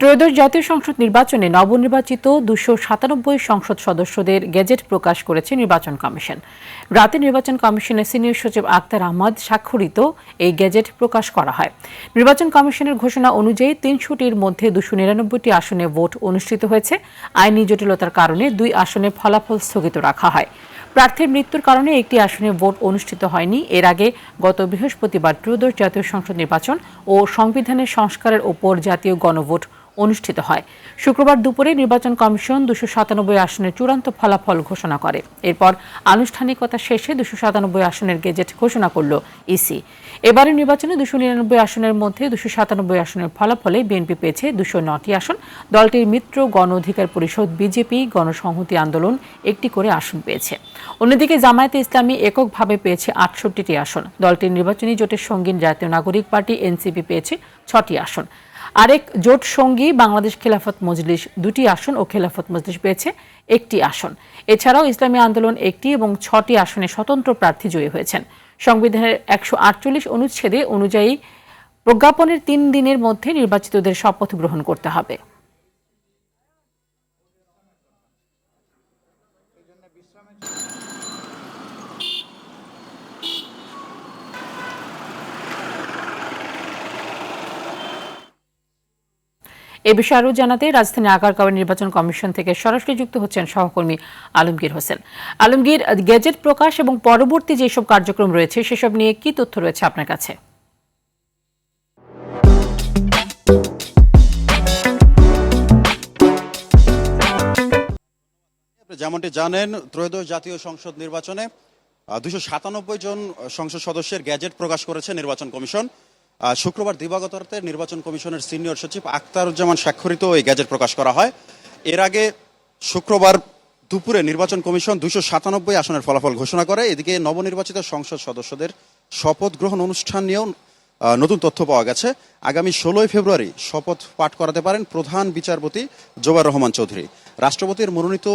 ত্রয়োদশ জাতীয় সংসদ নির্বাচনে নবনির্বাচিত ২৯৭ সংসদ সদস্যদের গেজেট প্রকাশ করেছে নির্বাচন কমিশন। রাতে নির্বাচন কমিশনের সিনিয়র সচিব আক্তার আহমদ স্বাক্ষরিত এই গেজেট প্রকাশ করা হয়। নির্বাচন কমিশনের ঘোষণা অনুযায়ী ৩০০টির মধ্যে ২৯৯টি আসনে ভোট অনুষ্ঠিত হয়েছে। আইনি জটিলতার কারণে ২ আসনে ফলাফল স্থগিত রাখা হয়। প্রার্থীর মৃত্যুর কারণে একটি আসনে ভোট অনুষ্ঠিত হয়নি। এর আগে গত বৃহস্পতিবার ত্রয়োদশ জাতীয় সংসদ নির্বাচন ও সংবিধানের সংস্কারের ওপর জাতীয় গণভোট অনুষ্ঠিত হয়। শুক্রবার দুপুরে নির্বাচন কমিশন ২৯৭ আসনের চূড়ান্ত ফলাফল ঘোষণা করে। এরপর আনুষ্ঠানিকতা শেষে ২৯৭ আসনের গেজেট ঘোষণা করল ইসি। এবারের নির্বাচনে ২৯৯ আসনের মধ্যে ২৯৭ আসনের ফলাফলে বিএনপি পেয়েছে ২০৯টি আসন। দলটির মিত্র গণ অধিকার পরিষদ বিজেপি, গণসংহতি আন্দোলন একটি করে আসন পেয়েছে। অন্যদিকে জামায়াতে ইসলামী এককভাবে পেয়েছে ৬৮টি আসন। দলটির নির্বাচনী জোটের সঙ্গী জাতীয় নাগরিক পার্টি এনসিপি পেয়েছে ৬টি আসন। আরেক জোট সঙ্গী বাংলাদেশ খেলাফত মজলিস ২টি আসন ও খেলাফত মজলিস পেয়েছে ১টি আসন। এছাড়াও ইসলামী আন্দোলন ১টি এবং ৬টি আসনে স্বতন্ত্র প্রার্থী জয়ী হয়েছেন। সংবিধানের ১৪৮ অনুচ্ছেদে অনুযায়ী প্রজ্ঞাপনের ৩ দিনের মধ্যে নির্বাচিতদের শপথ গ্রহণ করতে হবে। এ বিষয়ে আরও জানাতে রাজধানী আগারগাঁওয়ের নির্বাচন কমিশন থেকে সরাসরি যুক্ত হচ্ছেন সহকর্মী আলমগীর হোসেন। আলমগীর, গেজেট প্রকাশ এবং পরবর্তী যেসব কার্যক্রম রয়েছে সেসব নিয়ে কি তথ্য রয়েছে আপনার কাছে? যেমনটি জানেন, ত্রয়োদশ জাতীয় সংসদ নির্বাচনে ২৯৭ জন সংসদ সদস্যের গেজেট প্রকাশ করেছে নির্বাচন কমিশন। শুক্রবার দিবাগত রাতে নির্বাচন কমিশনের সিনিয়র সচিব আখতারুজ্জামান স্বাক্ষরিত এই গেজেট প্রকাশ করা হয়। এর আগে শুক্রবার দুপুরে নির্বাচন কমিশন ২৯৭ আসনের ফলাফল ঘোষণা করে। এদিকে নবনির্বাচিত সংসদ সদস্যদের শপথ গ্রহণ অনুষ্ঠান নিয়েও নতুন তথ্য পাওয়া গেছে। আগামী ১৬ ফেব্রুয়ারি শপথ পাঠ করাতে পারেন প্রধান বিচারপতি জোবায়ের রহমান চৌধুরী। রাষ্ট্রপতির মনোনীত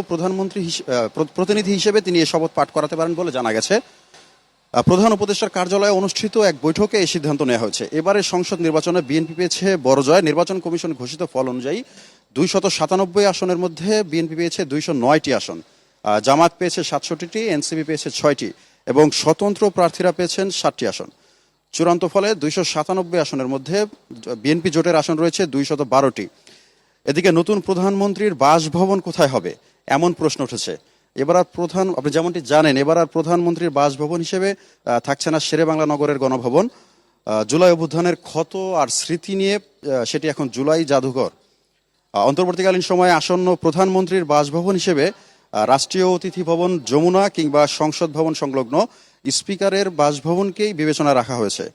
প্রতিনিধি হিসেবে তিনি এই শপথ পাঠ করাতে পারেন বলে জানা গেছে। প্রধান উপদেষ্টার কার্যালয়ে অনুষ্ঠিত এক বৈঠকে এই সিদ্ধান্ত নেওয়া হয়েছে। এবারে সংসদ নির্বাচনে বিএনপি পেয়েছে বড় জয়। নির্বাচন কমিশন ঘোষিত ফল অনুযায়ী ২৯৭ আসনের মধ্যে বিএনপি পেয়েছে ২০৯টি আসন, জামাত পেয়েছে ৬৭টি, এনসিপি পেয়েছে ৬টি এবং স্বতন্ত্র প্রার্থীরা পেয়েছেন ৭টি আসন। চূড়ান্ত ফলে ২৯৭ আসনের মধ্যে বিএনপি জোটের আসন রয়েছে ২১২টি। এদিকে নতুন প্রধানমন্ত্রীর বাসভবন কোথায় হবে এমন প্রশ্ন উঠেছে। আপনি যেমনটি জানেন, এবার আর প্রধানমন্ত্রীর বাসভবন হিসেবে থাকছে না শেরেবাংলা নগরের গণভবন। জুলাই অভ্যুত্থানের ক্ষত আর স্মৃতি নিয়ে সেটি এখন জুলাই জাদুঘর। অন্তর্বর্তীকালীন সময়ে আসন্ন প্রধানমন্ত্রীর বাসভবন হিসেবে রাষ্ট্রীয় অতিথি ভবন যমুনা কিংবা সংসদ ভবন সংলগ্ন স্পিকারের বাসভবনকেই বিবেচনায় রাখা হয়েছে।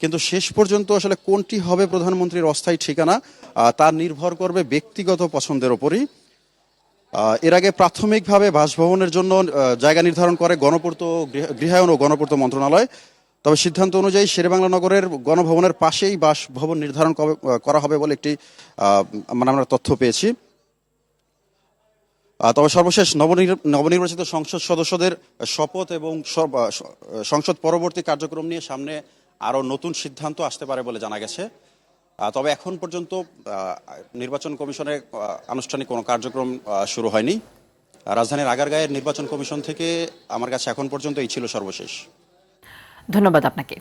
কিন্তু শেষ পর্যন্ত আসলে কোনটি হবে প্রধানমন্ত্রীর অস্থায়ী ঠিকানা তা নির্ভর করবে ব্যক্তিগত পছন্দের ওপরই। এর আগে প্রাথমিকভাবে বাসভবনের জন্য জায়গা নির্ধারণ করে গৃহায়ন ও গণপূর্ত মন্ত্রণালয়। তবে সিদ্ধান্ত অনুযায়ী শেরেবাংলা নগরের গণভবনের পাশেই বাসভবন নির্ধারণ করা হবে বলে একটি আমরা তথ্য পেয়েছি। তবে সর্বশেষ নবনির্বাচিত সংসদ সদস্যদের শপথ এবং সংসদ পরবর্তী কার্যক্রম নিয়ে সামনে আরও নতুন সিদ্ধান্ত আসতে পারে বলে জানা গেছে। তবে এখন পর্যন্ত নির্বাচন কমিশনের আনুষ্ঠানিক কোনো কার্যক্রম শুরু হয়নি। রাজধানীর আগারগাঁয়ের নির্বাচন কমিশন থেকে আমার কাছে এখন পর্যন্ত এই ছিল সর্বশেষ। ধন্যবাদ আপনাকে।